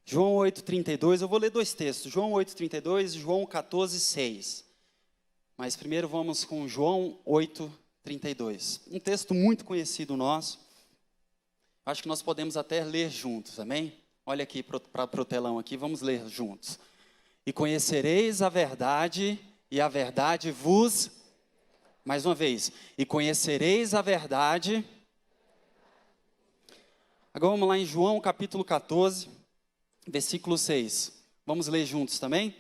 João 8,32, eu vou ler dois textos, João 8,32 e João 14,6. Mas primeiro vamos com João 8,32. Um texto muito conhecido nosso. Acho que nós podemos até ler juntos, amém? Olha aqui para o telão aqui, vamos ler juntos. E conhecereis a verdade, e a verdade vos... Mais uma vez. E conhecereis a verdade... Agora vamos lá em João capítulo 14... Versículo 6, vamos ler juntos também?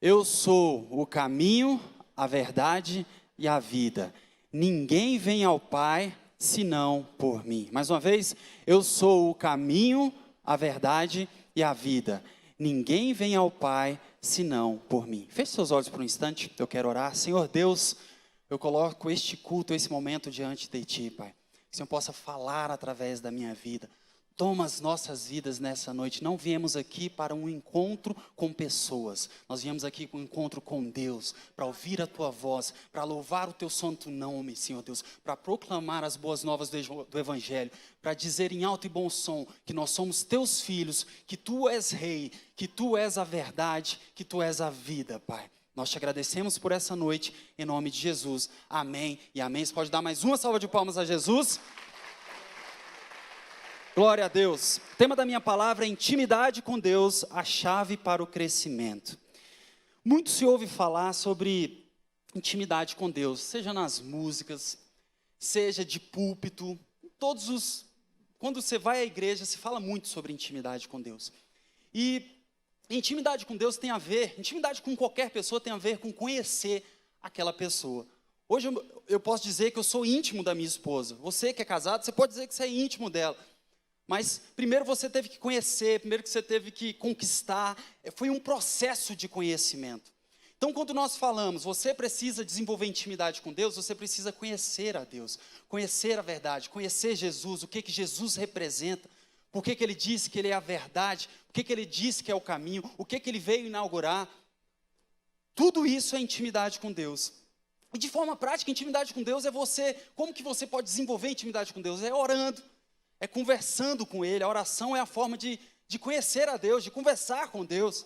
Eu sou o caminho, a verdade e a vida. Ninguém vem ao Pai, senão por mim. Mais uma vez, eu sou o caminho, a verdade e a vida. Ninguém vem ao Pai, senão por mim. Feche seus olhos por um instante, eu quero orar. Senhor Deus, eu coloco este culto, esse momento diante de Ti, Pai. Que o Senhor possa falar através da minha vida. Toma as nossas vidas nessa noite. Não viemos aqui para um encontro com pessoas. Nós viemos aqui para um encontro com Deus, para ouvir a Tua voz, para louvar o Teu santo nome, Senhor Deus, para proclamar as boas novas do Evangelho, para dizer em alto e bom som que nós somos Teus filhos, que Tu és Rei, que Tu és a verdade, que Tu és a vida, Pai. Nós te agradecemos por essa noite, em nome de Jesus. Amém e amém. Você pode dar mais uma salva de palmas a Jesus? Glória a Deus. O tema da minha palavra é intimidade com Deus, a chave para o crescimento. Muito se ouve falar sobre intimidade com Deus, seja nas músicas, seja de púlpito, quando você vai à igreja, se fala muito sobre intimidade com Deus. E intimidade com Deus tem a ver, intimidade com qualquer pessoa tem a ver com conhecer aquela pessoa. Hoje eu posso dizer que eu sou íntimo da minha esposa. Você que é casado, você pode dizer que você é íntimo dela. Mas primeiro você teve que conhecer, primeiro que você teve que conquistar, foi um processo de conhecimento. Então quando nós falamos, você precisa desenvolver intimidade com Deus, você precisa conhecer a Deus, conhecer a verdade, conhecer Jesus, o que Jesus representa, por que Ele disse que Ele é a verdade, por que Ele disse que é o caminho, o que Ele veio inaugurar. Tudo isso é intimidade com Deus. E de forma prática, intimidade com Deus é como que você pode desenvolver intimidade com Deus? É orando. É conversando com Ele. A oração é a forma de conhecer a Deus, de conversar com Deus.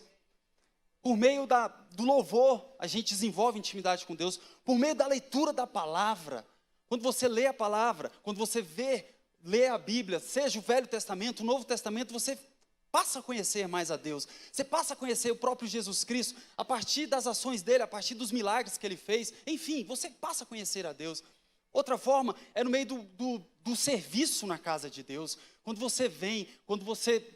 Por meio do louvor, a gente desenvolve intimidade com Deus. Por meio da leitura da palavra. Quando você lê a palavra, quando você lê a Bíblia, seja o Velho Testamento, o Novo Testamento, você passa a conhecer mais a Deus. Você passa a conhecer o próprio Jesus Cristo, a partir das ações dEle, a partir dos milagres que Ele fez. Enfim, você passa a conhecer a Deus. Outra forma é no meio do serviço na casa de Deus. Quando você vem, o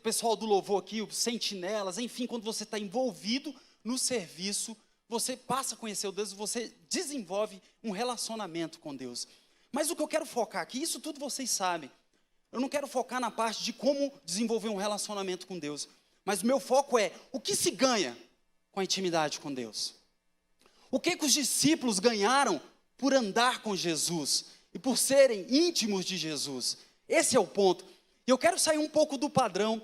pessoal do louvor aqui, os sentinelas, enfim, quando você está envolvido no serviço, você passa a conhecer o Deus, você desenvolve um relacionamento com Deus. Mas o que eu quero focar aqui, isso tudo vocês sabem. Eu não quero focar na parte de como desenvolver um relacionamento com Deus. Mas o meu foco é, o que se ganha com a intimidade com Deus? O que os discípulos ganharam por andar com Jesus e por serem íntimos de Jesus? Esse é o ponto. E eu quero sair um pouco do padrão,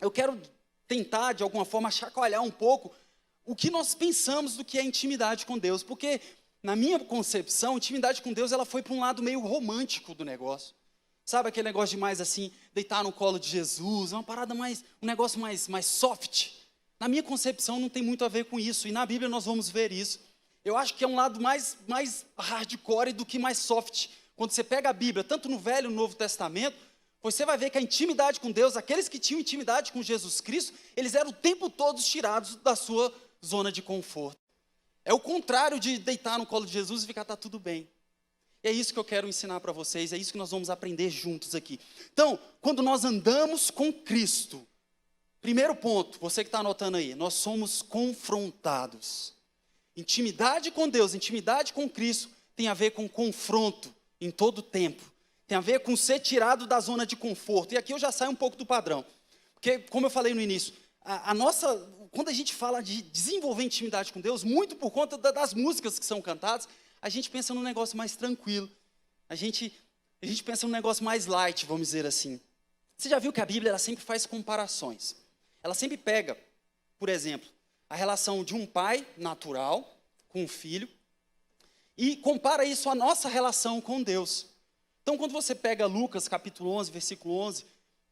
eu quero tentar de alguma forma chacoalhar um pouco o que nós pensamos do que é intimidade com Deus, porque na minha concepção, intimidade com Deus ela foi para um lado meio romântico do negócio. Sabe aquele negócio de mais assim, deitar no colo de Jesus, uma parada um negócio mais soft. Na minha concepção não tem muito a ver com isso, e na Bíblia nós vamos ver isso. Eu acho que é um lado mais hardcore do que mais soft. Quando você pega a Bíblia, tanto no Velho e no Novo Testamento, você vai ver que a intimidade com Deus, aqueles que tinham intimidade com Jesus Cristo, eles eram o tempo todo tirados da sua zona de conforto. É o contrário de deitar no colo de Jesus e ficar, tá tudo bem. E é isso que eu quero ensinar para vocês, é isso que nós vamos aprender juntos aqui. Então, quando nós andamos com Cristo, primeiro ponto, você que está anotando aí, nós somos confrontados. Intimidade com Deus, intimidade com Cristo tem a ver com confronto em todo tempo. Tem a ver com ser tirado da zona de conforto. E aqui eu já saio um pouco do padrão. Porque, como eu falei no início, quando a gente fala de desenvolver intimidade com Deus, muito por conta das músicas que são cantadas, a gente pensa num negócio mais tranquilo. A gente pensa num negócio mais light, vamos dizer assim. Você já viu que a Bíblia ela sempre faz comparações. Ela sempre pega, por exemplo, a relação de um pai natural com o filho e compara isso à nossa relação com Deus. Então, quando você pega Lucas, capítulo 11, versículo 11,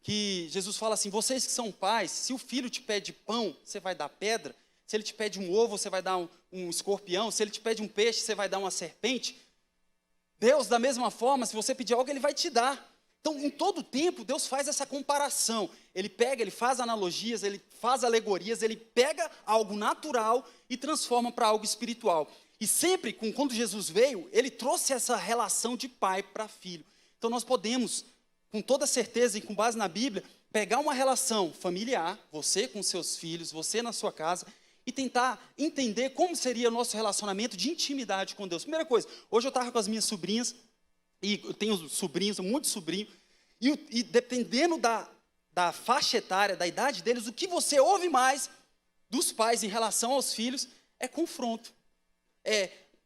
que Jesus fala assim, vocês que são pais, se o filho te pede pão, você vai dar pedra? Se ele te pede um ovo, você vai dar um escorpião? Se ele te pede um peixe, você vai dar uma serpente? Deus, da mesma forma, se você pedir algo, Ele vai te dar. Então, em todo tempo, Deus faz essa comparação. Ele pega, Ele faz analogias, Ele faz alegorias, Ele pega algo natural e transforma para algo espiritual. E sempre, quando Jesus veio, Ele trouxe essa relação de pai para filho. Então, nós podemos, com toda certeza e com base na Bíblia, pegar uma relação familiar, você com seus filhos, você na sua casa, e tentar entender como seria o nosso relacionamento de intimidade com Deus. Primeira coisa, hoje eu estava com as minhas sobrinhas, e eu tenho sobrinhos, muitos sobrinhos, e dependendo da faixa etária, da idade deles, o que você ouve mais dos pais em relação aos filhos é confronto.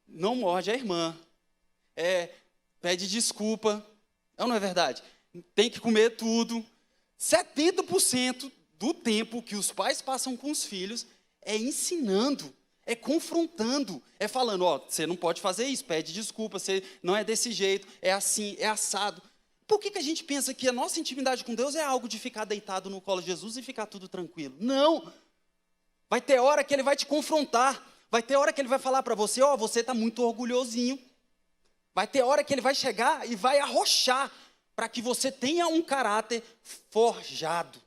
Não morde a irmã, pede desculpa, não é verdade? Tem que comer tudo. 70% do tempo que os pais passam com os filhos é ensinando, é confrontando, é falando, você não pode fazer isso, pede desculpa, você não é desse jeito, é assim, é assado. Por que a gente pensa que a nossa intimidade com Deus é algo de ficar deitado no colo de Jesus e ficar tudo tranquilo? Não! Vai ter hora que Ele vai te confrontar, vai ter hora que Ele vai falar para você, você está muito orgulhosinho. Vai ter hora que Ele vai chegar e vai arrochar para que você tenha um caráter forjado.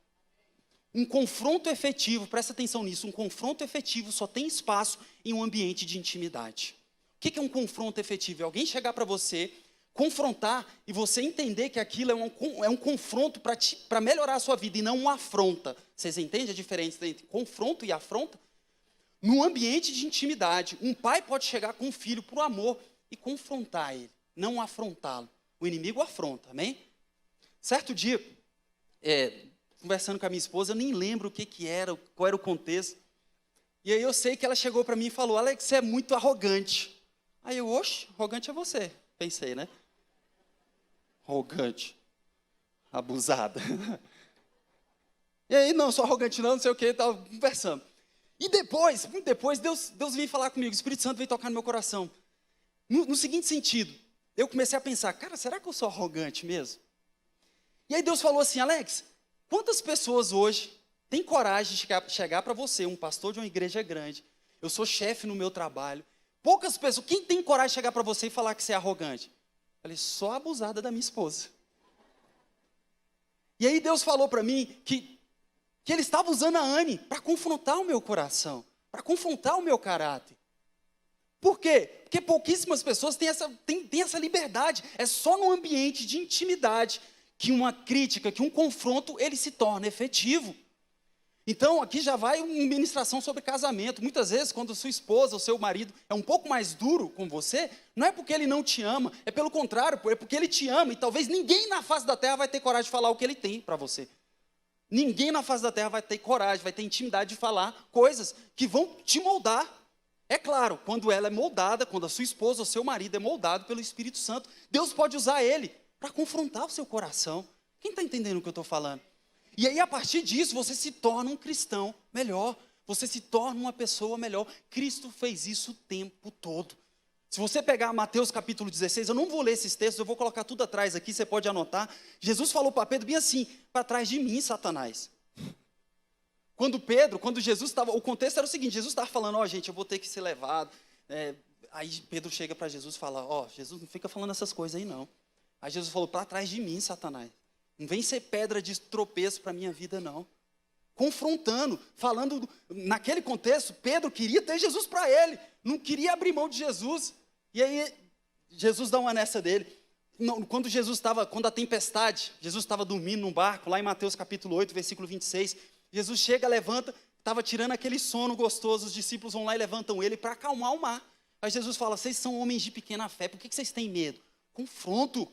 Um confronto efetivo, presta atenção nisso, um confronto efetivo só tem espaço em um ambiente de intimidade. O que é um confronto efetivo? É alguém chegar para você, confrontar e você entender que aquilo é um confronto para melhorar a sua vida e não uma afronta. Vocês entendem a diferença entre confronto e afronta? Num ambiente de intimidade, um pai pode chegar com um filho por amor e confrontar ele, não afrontá-lo. O inimigo afronta, amém? Certo dia, conversando com a minha esposa, eu nem lembro o que era, qual era o contexto. E aí eu sei que ela chegou para mim e falou, Alex, você é muito arrogante. Aí eu, oxe, arrogante é você. Pensei, né? Arrogante. Abusada. E aí, não, sou arrogante não sei o que, estava conversando. E depois, muito depois, Deus veio falar comigo, o Espírito Santo veio tocar no meu coração. No seguinte sentido, eu comecei a pensar, cara, será que eu sou arrogante mesmo? E aí Deus falou assim, Alex, quantas pessoas hoje têm coragem de chegar para você, um pastor de uma igreja grande, eu sou chefe no meu trabalho, poucas pessoas, quem tem coragem de chegar para você e falar que você é arrogante? Eu falei, só a abusada da minha esposa. E aí Deus falou para mim que Ele estava usando a Anne para confrontar o meu coração, para confrontar o meu caráter. Por quê? Porque pouquíssimas pessoas têm essa liberdade, é só no ambiente de intimidade que uma crítica, que um confronto, ele se torna efetivo. Então, aqui já vai uma ministração sobre casamento. Muitas vezes, quando sua esposa ou seu marido é um pouco mais duro com você, não é porque ele não te ama, é pelo contrário, é porque ele te ama, e talvez ninguém na face da terra vai ter coragem de falar o que ele tem para você. Ninguém na face da terra vai ter coragem, vai ter intimidade de falar coisas que vão te moldar. É claro, quando ela é moldada, quando a sua esposa ou seu marido é moldado pelo Espírito Santo, Deus pode usar ele para confrontar o seu coração. Quem está entendendo o que eu estou falando? E aí, a partir disso, você se torna um cristão melhor. Você se torna uma pessoa melhor. Cristo fez isso o tempo todo. Se você pegar Mateus capítulo 16, eu não vou ler esses textos, eu vou colocar tudo atrás aqui, você pode anotar. Jesus falou para Pedro bem assim, para trás de mim, Satanás. Quando Jesus estava, o contexto era o seguinte, Jesus estava falando, gente, eu vou ter que ser levado. Aí Pedro chega para Jesus e fala, Jesus, não fica falando essas coisas aí não. Aí Jesus falou, para trás de mim, Satanás. Não vem ser pedra de tropeço para a minha vida, não. Confrontando, falando, naquele contexto, Pedro queria ter Jesus para ele, não queria abrir mão de Jesus. E aí, Jesus dá uma nessa dele. Quando a tempestade, Jesus estava dormindo num barco, lá em Mateus capítulo 8, versículo 26, Jesus chega, levanta, estava tirando aquele sono gostoso, os discípulos vão lá e levantam ele para acalmar o mar. Aí Jesus fala, vocês são homens de pequena fé, por que vocês têm medo? Confronto.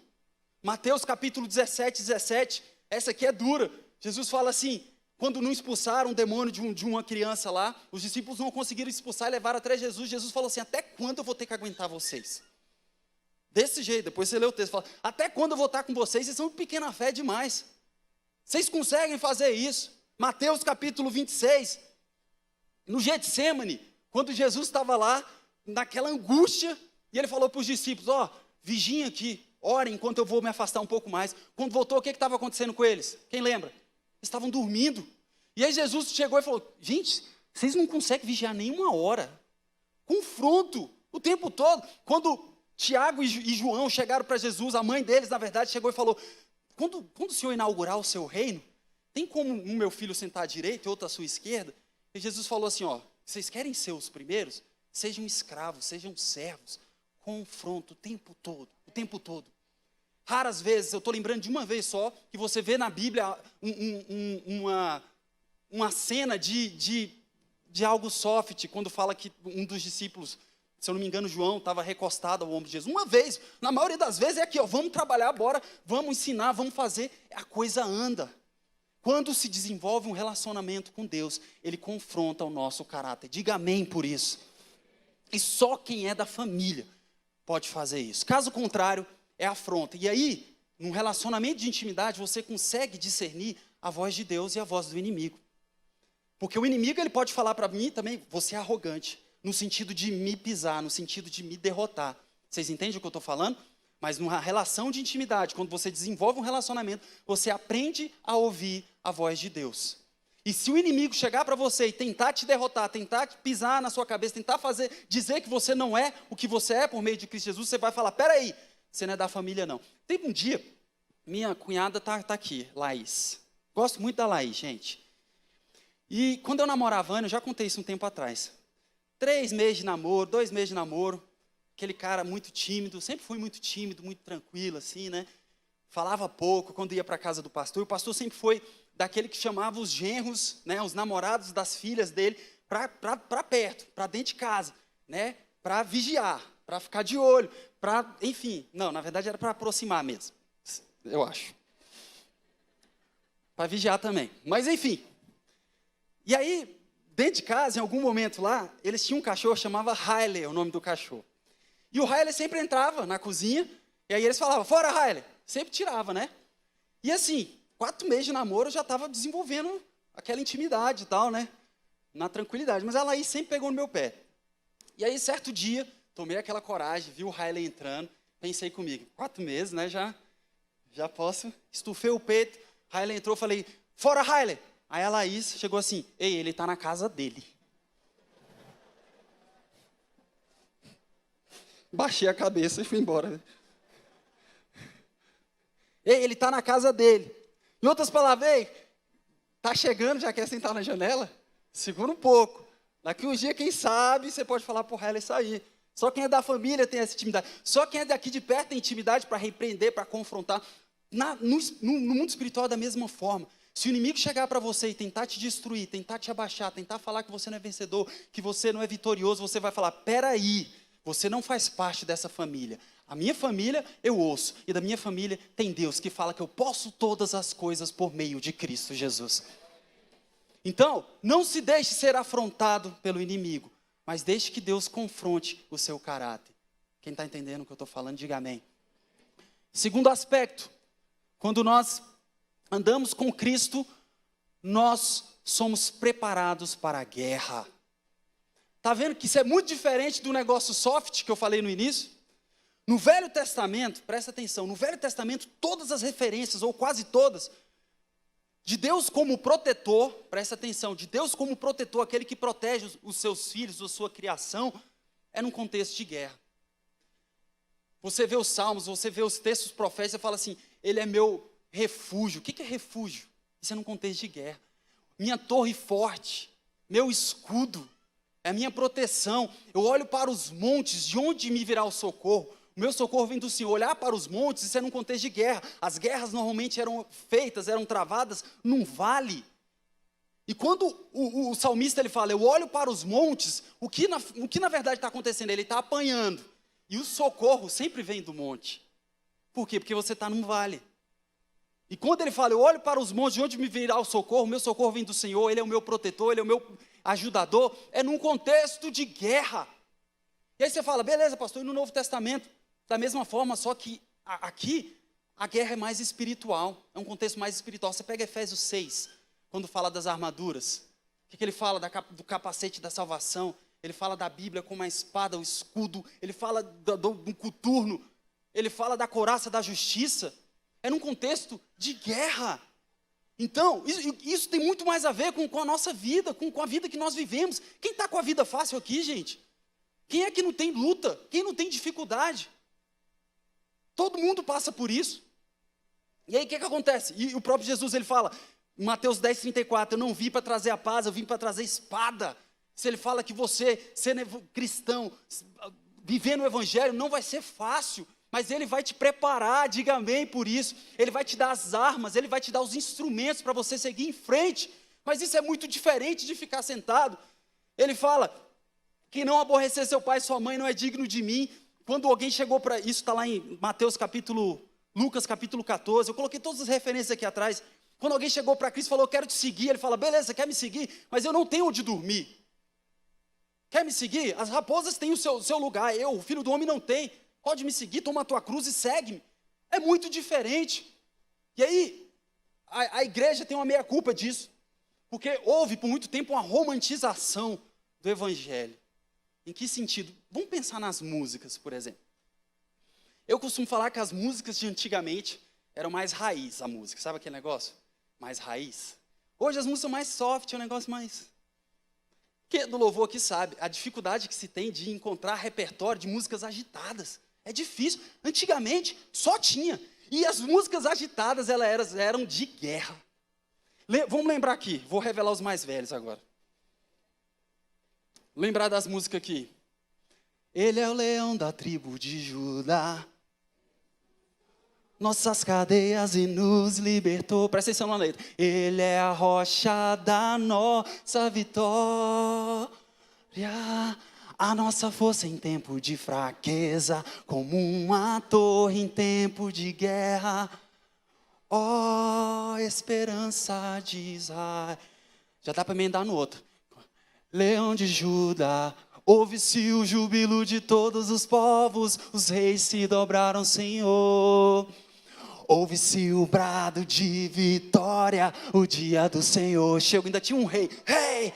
Mateus capítulo 17, essa aqui é dura. Jesus fala assim, quando não expulsaram um demônio de uma criança lá, os discípulos não conseguiram expulsar e levaram até Jesus. Jesus falou assim, até quando eu vou ter que aguentar vocês? Desse jeito, depois você lê o texto, fala, até quando eu vou estar com vocês? Vocês são de pequena fé demais. Vocês conseguem fazer isso? Mateus capítulo 26, no Getsêmani, quando Jesus estava lá, naquela angústia, e ele falou para os discípulos, vigiem aqui, orem enquanto eu vou me afastar um pouco mais. Quando voltou, o que estava acontecendo com eles? Quem lembra? Eles estavam dormindo. E aí Jesus chegou e falou, gente, vocês não conseguem vigiar nem uma hora. Confronto o tempo todo. Quando Tiago e João chegaram para Jesus, a mãe deles, na verdade, chegou e falou, quando o Senhor inaugurar o seu reino, tem como um meu filho sentar à direita e outro à sua esquerda? E Jesus falou assim, vocês querem ser os primeiros? Sejam escravos, sejam servos. Confronto o tempo todo, o tempo todo. Raras vezes, eu estou lembrando de uma vez só, que você vê na Bíblia uma cena de algo soft, quando fala que um dos discípulos, se eu não me engano, João, estava recostado ao ombro de Jesus. Uma vez, na maioria das vezes é aqui, vamos trabalhar, bora, vamos ensinar, vamos fazer, a coisa anda. Quando se desenvolve um relacionamento com Deus, Ele confronta o nosso caráter. Diga amém por isso. E só quem é da família pode fazer isso. Caso contrário, é afronta. E aí, num relacionamento de intimidade, você consegue discernir a voz de Deus e a voz do inimigo. Porque o inimigo, ele pode falar para mim também, você é arrogante, no sentido de me pisar, no sentido de me derrotar. Vocês entendem o que eu estou falando? Mas numa relação de intimidade, quando você desenvolve um relacionamento, você aprende a ouvir a voz de Deus. E se o inimigo chegar para você e tentar te derrotar, tentar pisar na sua cabeça, tentar dizer que você não é o que você é por meio de Cristo Jesus, você vai falar, peraí, você não é da família não. Teve um dia, minha cunhada tá aqui, Laís. Gosto muito da Laís, gente. E quando eu namorava a Ana, eu já contei isso um tempo atrás. 3 meses de namoro, 2 meses de namoro, aquele cara muito tímido, sempre fui muito tímido, muito tranquilo, assim, né? Falava pouco, quando ia para a casa do pastor, o pastor sempre foi daquele que chamava os genros, né, os namorados das filhas dele, para perto, para dentro de casa, né? Para vigiar, para ficar de olho, enfim, não, na verdade era para aproximar mesmo, eu acho. Para vigiar também, mas enfim. E aí, dentro de casa, em algum momento lá, eles tinham um cachorro, chamava Riley, o nome do cachorro. E o Riley sempre entrava na cozinha, e aí eles falavam, fora Riley, sempre tirava, né? E assim, 4 meses de namoro, eu já estava desenvolvendo aquela intimidade e tal, né? Na tranquilidade, mas ela aí sempre pegou no meu pé. E aí, certo dia, tomei aquela coragem, vi o Riley entrando, pensei comigo, 4 meses, né, já posso, estufei o peito, Riley entrou, falei, fora Riley! Aí a Laís chegou assim, ei, ele está na casa dele. Baixei a cabeça e fui embora. Ei, ele está na casa dele. Em outras palavras, ei, está chegando, já quer sentar na janela? Segura um pouco. Daqui uns dias, quem sabe, você pode falar para o Riley sair. Só quem é da família tem essa intimidade. Só quem é daqui de perto tem intimidade para repreender, para confrontar. No mundo espiritual, da mesma forma. Se o inimigo chegar para você e tentar te destruir, tentar te abaixar, tentar falar que você não é vencedor, que você não é vitorioso, você vai falar, peraí, você não faz parte dessa família. A minha família eu ouço, e da minha família tem Deus que fala que eu posso todas as coisas por meio de Cristo Jesus. Então, não se deixe ser afrontado pelo inimigo, mas deixe que Deus confronte o seu caráter. Quem está entendendo o que eu estou falando, diga amém. Segundo aspecto, quando nós andamos com Cristo, nós somos preparados para a guerra. Está vendo que isso é muito diferente do negócio soft que eu falei no início? No Velho Testamento, presta atenção, no Velho Testamento todas as referências, ou quase todas, de Deus como protetor, presta atenção, de Deus como protetor, aquele que protege os seus filhos, a sua criação, é num contexto de guerra. Você vê os salmos, você vê os textos proféticos, você fala assim, ele é meu refúgio. O que é refúgio? Isso é num contexto de guerra. Minha torre forte, meu escudo, é a minha proteção. Eu olho para os montes, de onde me virá o socorro? O meu socorro vem do Senhor. Olhar para os montes, isso é num contexto de guerra. As guerras normalmente eram feitas, eram travadas num vale. E quando o salmista ele fala, eu olho para os montes, o que na verdade está acontecendo? Ele está apanhando. E o socorro sempre vem do monte. Por quê? Porque você está num vale. E quando ele fala, eu olho para os montes, de onde me virá o socorro? O meu socorro vem do Senhor, Ele é o meu protetor, Ele é o meu ajudador. É num contexto de guerra. E aí você fala, beleza, pastor, e no Novo Testamento? Da mesma forma, só que aqui, a guerra é mais espiritual. É um contexto mais espiritual. Você pega Efésios 6, quando fala das armaduras. O que ele fala do capacete da salvação? ele fala da Bíblia como a espada, o escudo, ele fala do coturno, ele fala da couraça da justiça. É num contexto de guerra. Então, isso tem muito mais a ver com a nossa vida, com a vida que nós vivemos. Quem está com a vida fácil aqui, gente? Quem é que não tem luta? Quem não tem dificuldade? Todo mundo passa por isso. E aí o que acontece? E o próprio Jesus, ele fala, em Mateus 10:34, eu não vim para trazer a paz, eu vim para trazer espada. Se ele fala que você, sendo cristão, vivendo o evangelho, não vai ser fácil. Mas ele vai te preparar, diga amém por isso. Ele vai te dar as armas, ele vai te dar os instrumentos para você seguir em frente. Mas isso é muito diferente de ficar sentado. Ele fala que não aborrecer seu pai e sua mãe não é digno de mim. Quando alguém chegou para... Isso está lá em Lucas capítulo 14. Eu coloquei todas as referências aqui atrás. Quando alguém chegou para Cristo e falou, eu quero te seguir. Ele fala, beleza, você quer me seguir? Mas eu não tenho onde dormir. Quer me seguir? As raposas têm o seu lugar. O filho do homem, não tem. Pode me seguir, toma a tua cruz e segue-me. É muito diferente. E aí, a igreja tem uma meia-culpa disso. Porque houve, por muito tempo, uma romantização do evangelho. Em que sentido? Vamos pensar nas músicas, por exemplo. Eu costumo falar que as músicas de antigamente eram mais raiz, a música. Sabe aquele negócio? Mais raiz. Hoje as músicas são mais soft, é um negócio mais... Quem é do louvor aqui sabe a dificuldade que se tem de encontrar repertório de músicas agitadas. É difícil. Antigamente, só tinha. E as músicas agitadas, elas eram de guerra. Vamos lembrar aqui. Vou revelar os mais velhos agora. Lembrar das músicas aqui. Ele é o leão da tribo de Judá. Nossas cadeias e nos libertou. Presta atenção na letra. Ele é a rocha da nossa vitória. A nossa força em tempo de fraqueza, como uma torre em tempo de guerra. Ó, esperança de Israel. Já dá para emendar no outro. Leão de Judá, ouve-se o júbilo de todos os povos, os reis se dobraram, Senhor. Ouve-se o brado de vitória, o dia do Senhor chegou. Ainda tinha um rei. Hey!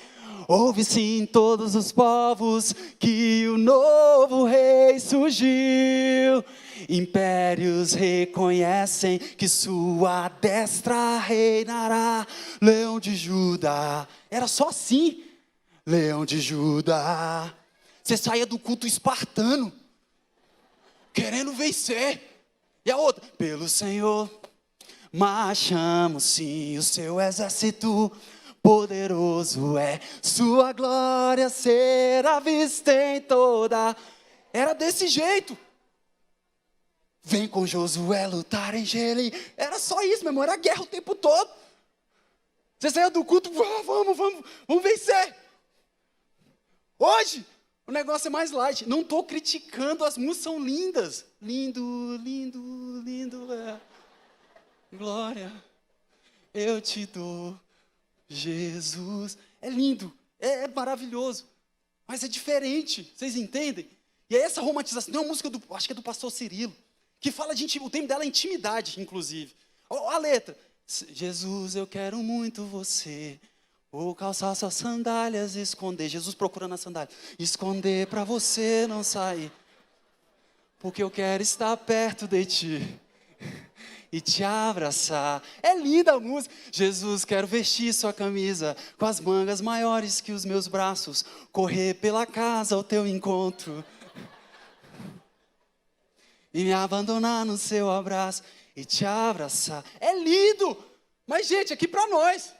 Ouve-se em todos os povos que o novo rei surgiu. Impérios reconhecem que sua destra reinará. Leão de Judá. Era só assim. Leão de Judá. Você saía do culto espartano, querendo vencer. E a outra, pelo Senhor, marchamos sim, o seu exército poderoso é, sua glória será vista em toda. Era desse jeito. Vem com Josué lutar em Jericó. Era só isso, meu irmão, era guerra o tempo todo. Você saia do culto, vamos vencer. Hoje, o negócio é mais light. Não estou criticando, as músicas são lindas. Lindo, lindo, lindo é. Glória, eu te dou, Jesus. É lindo, é maravilhoso. Mas é diferente, vocês entendem? E é essa romantização, tem uma música, acho que é do pastor Cirilo, que fala de intimidade, o tema dela é intimidade, inclusive. Olha a letra. Jesus, eu quero muito você. Vou calçar suas sandálias e esconder. Jesus procurando a sandália. Esconder para você não sair. Porque eu quero estar perto de ti. E te abraçar. É linda a música. Jesus, quero vestir sua camisa com as mangas maiores que os meus braços. Correr pela casa ao teu encontro. E me abandonar no seu abraço. E te abraçar. É lindo. Mas, gente, aqui para nós.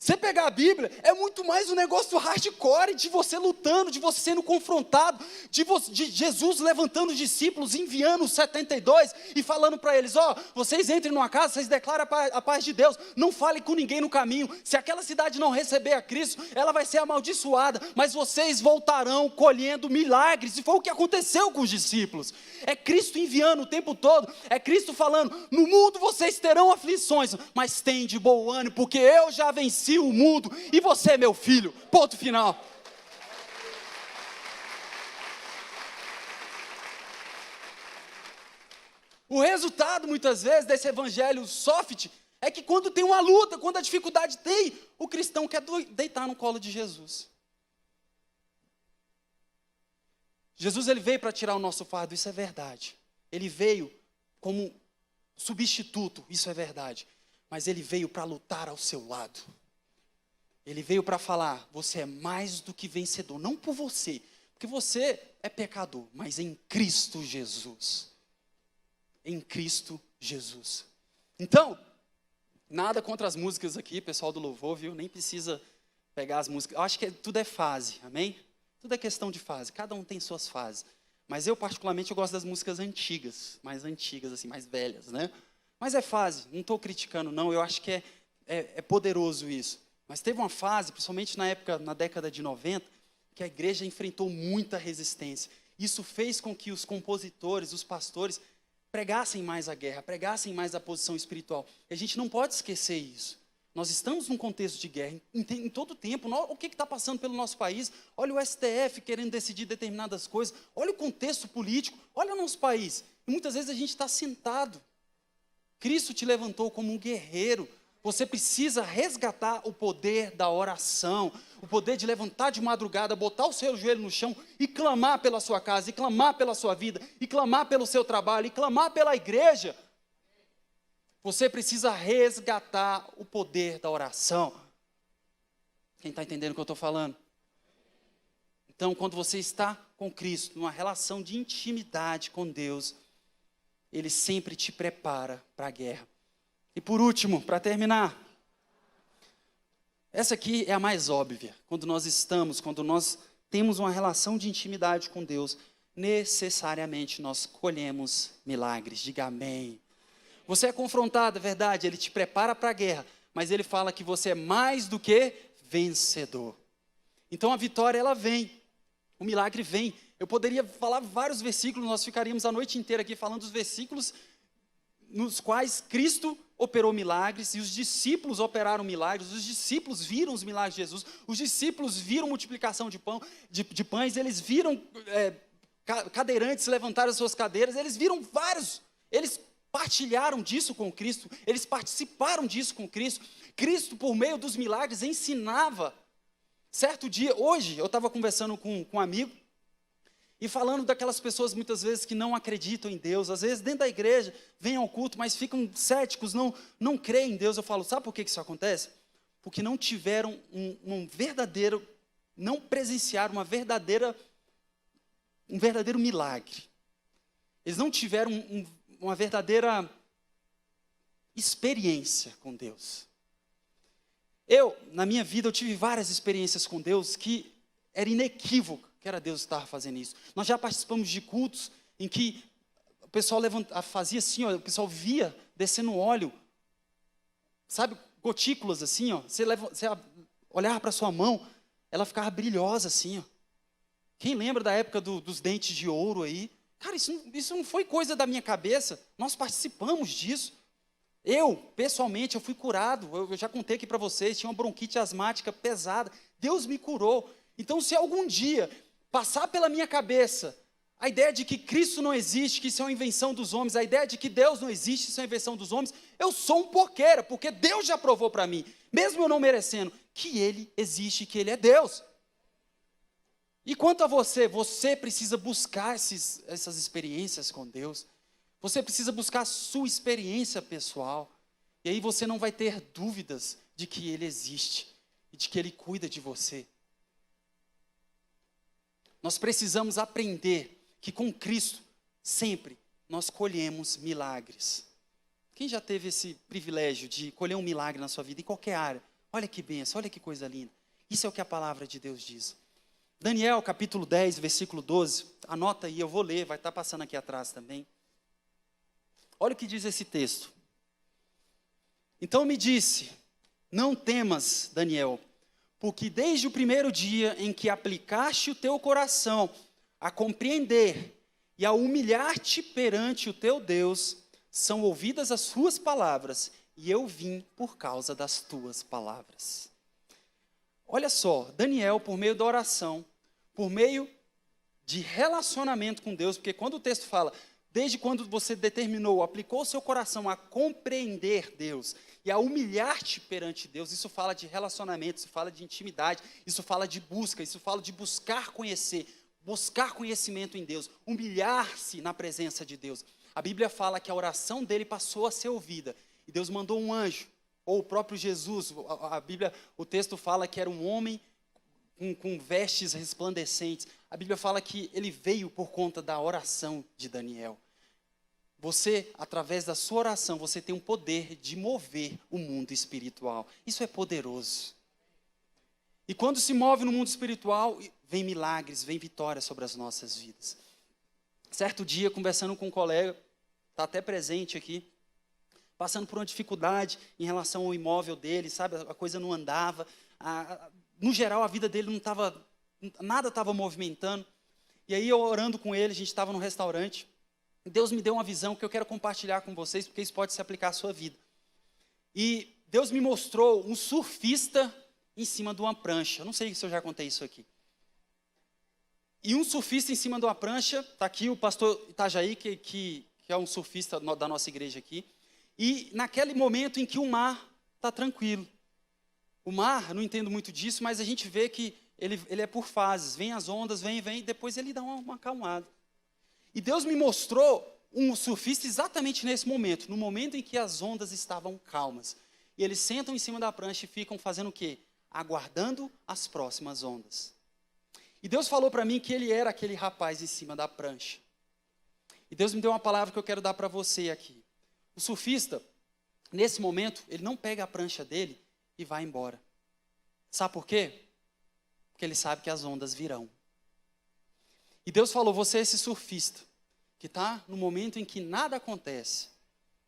Você pegar a Bíblia, é muito mais um negócio hardcore, de você lutando, de você sendo confrontado, de Jesus levantando os discípulos, enviando os 72 e falando para eles, vocês entrem numa casa, vocês declaram a paz de Deus, não falem com ninguém no caminho, se aquela cidade não receber a Cristo, ela vai ser amaldiçoada, mas vocês voltarão colhendo milagres, e foi o que aconteceu com os discípulos. É Cristo enviando o tempo todo, é Cristo falando, no mundo vocês terão aflições, mas tem de bom ânimo, porque eu já venci o mundo, e você, meu filho, ponto final. O resultado, muitas vezes, desse evangelho soft, é que quando tem uma luta, quando a dificuldade tem, o cristão quer deitar no colo de Jesus. Jesus ele veio para tirar o nosso fardo, isso é verdade. Ele veio como substituto, isso é verdade. Mas ele veio para lutar ao seu lado. Ele veio para falar, você é mais do que vencedor, não por você, porque você é pecador, mas em Cristo Jesus. Em Cristo Jesus. Então, nada contra as músicas aqui, pessoal do louvor, viu? Nem precisa pegar as músicas. Eu acho que tudo é fase, amém? Tudo é questão de fase, cada um tem suas fases. Mas eu, particularmente, eu gosto das músicas antigas, mais antigas, assim, mais velhas, né? Mas é fase, não estou criticando, não. Eu acho que é poderoso isso. Mas teve uma fase, principalmente na década de 90, que a igreja enfrentou muita resistência. Isso fez com que os compositores, os pastores, pregassem mais a guerra, pregassem mais a posição espiritual. E a gente não pode esquecer isso. Nós estamos num contexto de guerra, em todo tempo. O que está passando pelo nosso país? Olha o STF querendo decidir determinadas coisas. Olha o contexto político. Olha o nosso país. E muitas vezes a gente está sentado. Cristo te levantou como um guerreiro. Você precisa resgatar o poder da oração, o poder de levantar de madrugada, botar o seu joelho no chão e clamar pela sua casa, e clamar pela sua vida, e clamar pelo seu trabalho, e clamar pela igreja. Você precisa resgatar o poder da oração. Quem está entendendo o que eu estou falando? Então, quando você está com Cristo, numa relação de intimidade com Deus, Ele sempre te prepara para a guerra. E por último, para terminar, essa aqui é a mais óbvia. Quando nós temos uma relação de intimidade com Deus, necessariamente nós colhemos milagres. Diga amém. Você é confrontado, é verdade, Ele te prepara para a guerra, mas Ele fala que você é mais do que vencedor. Então a vitória, ela vem, o milagre vem. Eu poderia falar vários versículos, nós ficaríamos a noite inteira aqui falando dos versículos nos quais Cristo operou milagres, e os discípulos operaram milagres, os discípulos viram os milagres de Jesus, os discípulos viram multiplicação de pães, eles viram cadeirantes levantar as suas cadeiras, eles viram vários, eles partilharam disso com Cristo, eles participaram disso com Cristo. Cristo, por meio dos milagres, ensinava. Certo dia, hoje, eu estava conversando com um amigo, e falando daquelas pessoas muitas vezes que não acreditam em Deus, às vezes dentro da igreja, vêm ao culto, mas ficam céticos, não creem em Deus. Eu falo, sabe por que isso acontece? Porque não tiveram não presenciaram um verdadeiro milagre. Eles não tiveram uma verdadeira experiência com Deus. Na minha vida, eu tive várias experiências com Deus que era inequívoco que era Deus que estava fazendo isso. Nós já participamos de cultos em que o pessoal fazia assim, ó, o pessoal via descendo óleo, sabe, gotículas assim, ó, você olhava para a sua mão, ela ficava brilhosa assim, ó. Quem lembra da época dos dentes de ouro aí? Cara, isso não foi coisa da minha cabeça, nós participamos disso. Pessoalmente, eu fui curado, eu já contei aqui para vocês, tinha uma bronquite asmática pesada, Deus me curou. Então, se algum dia passar pela minha cabeça a ideia de que Cristo não existe, que isso é uma invenção dos homens, a ideia de que Deus não existe, isso é uma invenção dos homens, eu sou um porqueira, porque Deus já provou para mim, mesmo eu não merecendo, que Ele existe, que Ele é Deus. E quanto a você precisa buscar essas experiências com Deus, você precisa buscar a sua experiência pessoal, e aí você não vai ter dúvidas de que Ele existe, e de que Ele cuida de você. Nós precisamos aprender que com Cristo, sempre, nós colhemos milagres. Quem já teve esse privilégio de colher um milagre na sua vida, em qualquer área? Olha que bênção, olha que coisa linda. Isso é o que a palavra de Deus diz. Daniel, capítulo 10, versículo 12. Anota aí, eu vou ler, vai estar passando aqui atrás também. Olha o que diz esse texto. Então me disse, não temas, Daniel, porque desde o primeiro dia em que aplicaste o teu coração a compreender e a humilhar-te perante o teu Deus, são ouvidas as suas palavras, e eu vim por causa das tuas palavras. Olha só, Daniel, por meio da oração, por meio de relacionamento com Deus, porque quando o texto fala, desde quando você determinou, aplicou o seu coração a compreender Deus e a humilhar-te perante Deus, isso fala de relacionamento, isso fala de intimidade, isso fala de busca, isso fala de buscar conhecer, buscar conhecimento em Deus, humilhar-se na presença de Deus. A Bíblia fala que a oração dele passou a ser ouvida. E Deus mandou um anjo, ou o próprio Jesus. A Bíblia, o texto fala que era um homem com vestes resplandecentes. A Bíblia fala que ele veio por conta da oração de Daniel. Você, através da sua oração, você tem um poder de mover o mundo espiritual. Isso é poderoso. E quando se move no mundo espiritual, vem milagres, vem vitória sobre as nossas vidas. Certo dia, conversando com um colega, está até presente aqui, passando por uma dificuldade em relação ao imóvel dele, sabe? A coisa não andava. No geral, a vida dele não estava, nada estava movimentando. E aí, eu orando com ele, a gente estava num restaurante. Deus me deu uma visão que eu quero compartilhar com vocês, porque isso pode se aplicar à sua vida. E Deus me mostrou um surfista em cima de uma prancha. Eu não sei se eu já contei isso aqui. E um surfista em cima de uma prancha, está aqui o pastor Itajaí, que é um surfista da nossa igreja aqui. E naquele momento em que o mar está tranquilo. O mar, não entendo muito disso, mas a gente vê que ele é por fases. Vem as ondas, vem, e depois ele dá uma acalmada. E Deus me mostrou um surfista exatamente nesse momento, no momento em que as ondas estavam calmas. E eles sentam em cima da prancha e ficam fazendo o quê? Aguardando as próximas ondas. E Deus falou para mim que ele era aquele rapaz em cima da prancha. E Deus me deu uma palavra que eu quero dar para você aqui. O surfista, nesse momento, ele não pega a prancha dele e vai embora. Sabe por quê? Porque ele sabe que as ondas virão. E Deus falou, você é esse surfista, que está no momento em que nada acontece.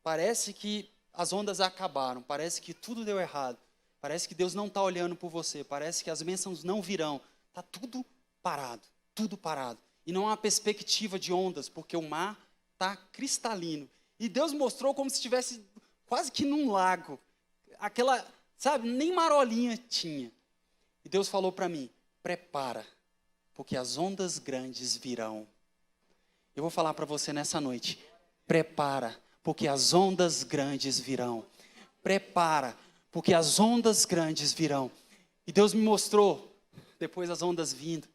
Parece que as ondas acabaram, parece que tudo deu errado. Parece que Deus não está olhando por você, parece que as bênçãos não virão. Está tudo parado. E não há perspectiva de ondas, porque o mar está cristalino. E Deus mostrou como se estivesse quase que num lago. Aquela, sabe, nem marolinha tinha. E Deus falou para mim, prepara, porque as ondas grandes virão. Eu vou falar para você nessa noite, prepara, porque as ondas grandes virão. Prepara, porque as ondas grandes virão. E Deus me mostrou, depois das ondas vindo, o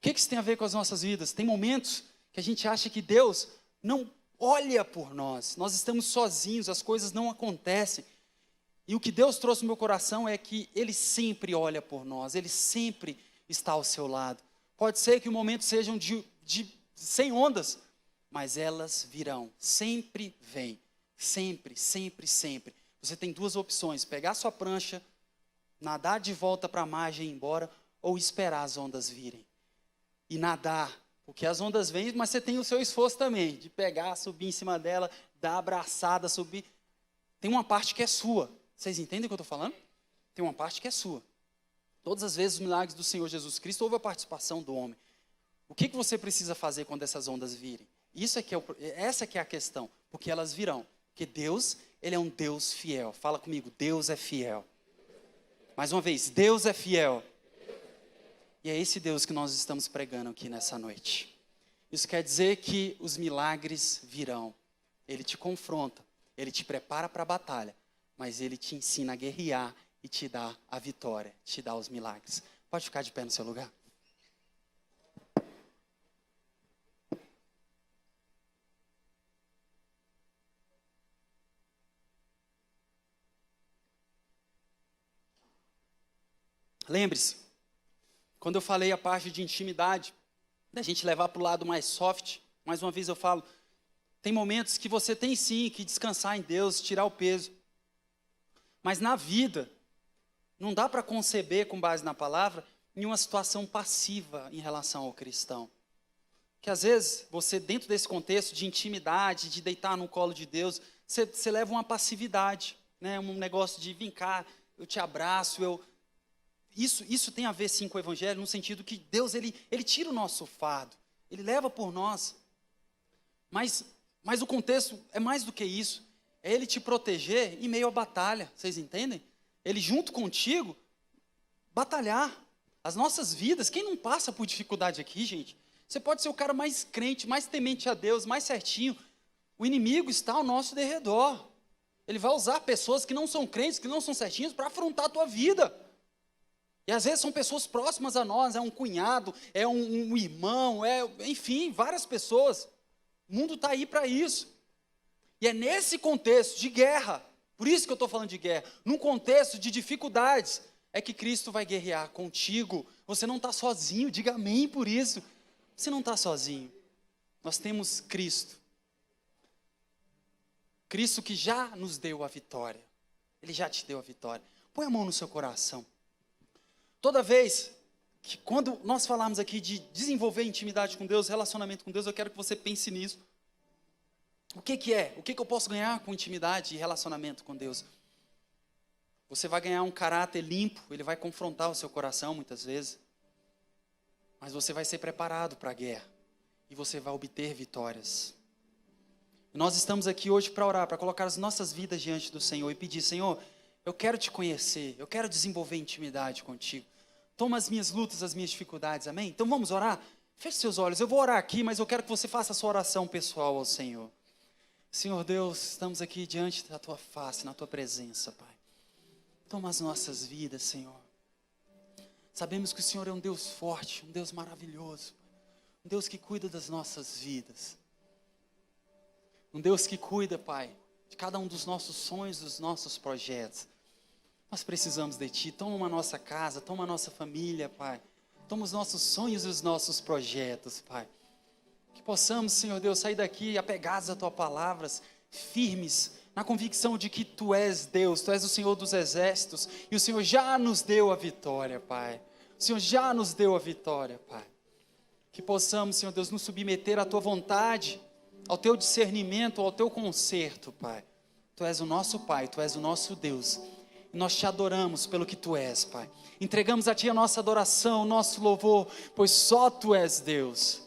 que isso tem a ver com as nossas vidas? Tem momentos que a gente acha que Deus não olha por nós. Nós estamos sozinhos, as coisas não acontecem. E o que Deus trouxe no meu coração é que Ele sempre olha por nós. Ele sempre está ao seu lado. Pode ser que o momento sejam sem ondas, mas elas virão. Sempre vem. Sempre. Você tem duas opções. Pegar sua prancha, nadar de volta para a margem e ir embora, ou esperar as ondas virem. E nadar, porque as ondas vêm, mas você tem o seu esforço também, de pegar, subir em cima dela, dar abraçada, subir. Tem uma parte que é sua. Vocês entendem o que eu estou falando? Tem uma parte que é sua. Todas as vezes os milagres do Senhor Jesus Cristo, houve a participação do homem. O que você precisa fazer quando essas ondas virem? Essa que é a questão, porque elas virão. Porque Deus, Ele é um Deus fiel. Fala comigo, Deus é fiel. Mais uma vez, Deus é fiel. E é esse Deus que nós estamos pregando aqui nessa noite. Isso quer dizer que os milagres virão. Ele te confronta, Ele te prepara para a batalha, mas Ele te ensina a guerrear e te dá a vitória, te dá os milagres. Pode ficar de pé no seu lugar. Lembre-se, quando eu falei a parte de intimidade, da gente levar para o lado mais soft, mais uma vez eu falo, tem momentos que você tem sim que descansar em Deus, tirar o peso. Mas na vida, não dá para conceber, com base na palavra, em uma situação passiva em relação ao cristão. Que às vezes, você dentro desse contexto de intimidade, de deitar no colo de Deus, você leva uma passividade, né? Um negócio de, vem cá, eu te abraço, Isso tem a ver sim com o evangelho, no sentido que Deus, ele tira o nosso fardo, Ele leva por nós. Mas o contexto é mais do que isso, é Ele te proteger em meio à batalha, vocês entendem? Ele junto contigo, batalhar. As nossas vidas, quem não passa por dificuldade aqui, gente? Você pode ser o cara mais crente, mais temente a Deus, mais certinho. O inimigo está ao nosso derredor. Ele vai usar pessoas que não são crentes, que não são certinhos, para afrontar a tua vida. E às vezes são pessoas próximas a nós, é um cunhado, é um irmão, enfim, várias pessoas. O mundo está aí para isso. E é nesse contexto de guerra, por isso que eu estou falando de guerra, num contexto de dificuldades, é que Cristo vai guerrear contigo. Você não está sozinho, diga amém por isso. Você não está sozinho. Nós temos Cristo. Cristo que já nos deu a vitória. Ele já te deu a vitória. Põe a mão no seu coração. Toda vez que quando nós falarmos aqui de desenvolver intimidade com Deus, relacionamento com Deus, eu quero que você pense nisso. O que é? O que eu posso ganhar com intimidade e relacionamento com Deus? Você vai ganhar um caráter limpo, ele vai confrontar o seu coração muitas vezes. Mas você vai ser preparado para a guerra. E você vai obter vitórias. E nós estamos aqui hoje para orar, para colocar as nossas vidas diante do Senhor e pedir: Senhor, eu quero te conhecer, eu quero desenvolver intimidade contigo. Toma as minhas lutas, as minhas dificuldades, amém? Então vamos orar? Feche seus olhos, eu vou orar aqui, mas eu quero que você faça a sua oração pessoal ao Senhor. Senhor Deus, estamos aqui diante da Tua face, na Tua presença, Pai. Toma as nossas vidas, Senhor. Sabemos que o Senhor é um Deus forte, um Deus maravilhoso, um Deus que cuida das nossas vidas. Um Deus que cuida, Pai, de cada um dos nossos sonhos, dos nossos projetos. Nós precisamos de Ti. Toma a nossa casa, toma a nossa família, Pai. Toma os nossos sonhos e os nossos projetos, Pai. Que possamos, Senhor Deus, sair daqui apegados à Tua palavra, firmes, na convicção de que Tu és Deus, Tu és o Senhor dos exércitos, e o Senhor já nos deu a vitória, Pai. O Senhor já nos deu a vitória, Pai. Que possamos, Senhor Deus, nos submeter à Tua vontade, ao Teu discernimento, ao Teu conserto, Pai. Tu és o nosso Pai, Tu és o nosso Deus. E nós Te adoramos pelo que Tu és, Pai. Entregamos a Ti a nossa adoração, o nosso louvor, pois só Tu és Deus.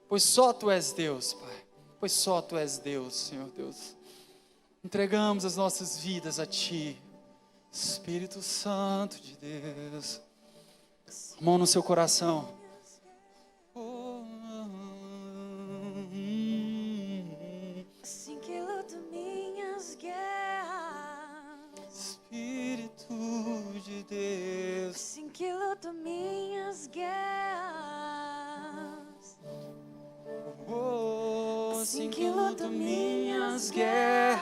Pois só Tu és Deus, Pai. Pois só Tu és Deus, Senhor Deus. Entregamos as nossas vidas a Ti, Espírito Santo de Deus. Mão no seu coração. Assim que luto minhas guerras, Espírito de Deus. assim que luto minhas guerras, Assim que luto minhas guerras.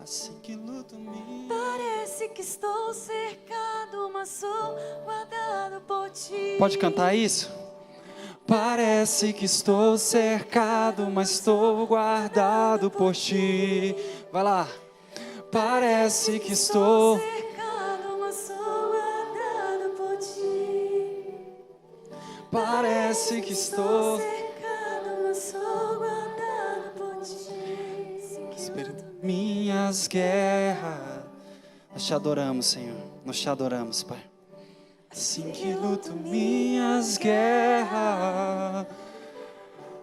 Assim que luto minhas. parece que estou cercado, mas sou guardado por Ti. Pode cantar isso? Parece que estou cercado, mas estou guardado por Ti. Vai lá. Parece que estou cercado, mas sou guardado por Ti. Parece que estou cercado, mas sou guardado por Ti. Espírito, minhas guerras. Nós Te adoramos, Senhor. Nós Te adoramos, Pai. Assim que luto minhas guerras.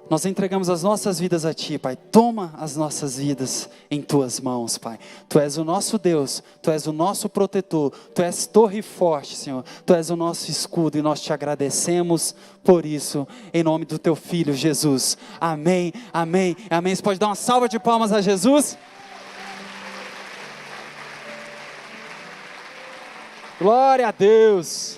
Nós entregamos as nossas vidas a Ti, Pai. Toma as nossas vidas em Tuas mãos, Pai. Tu és o nosso Deus, Tu és o nosso protetor, Tu és torre forte, Senhor. Tu és o nosso escudo e nós Te agradecemos por isso, em nome do Teu Filho, Jesus. Amém, amém, amém. Você pode dar uma salva de palmas a Jesus? Glória a Deus.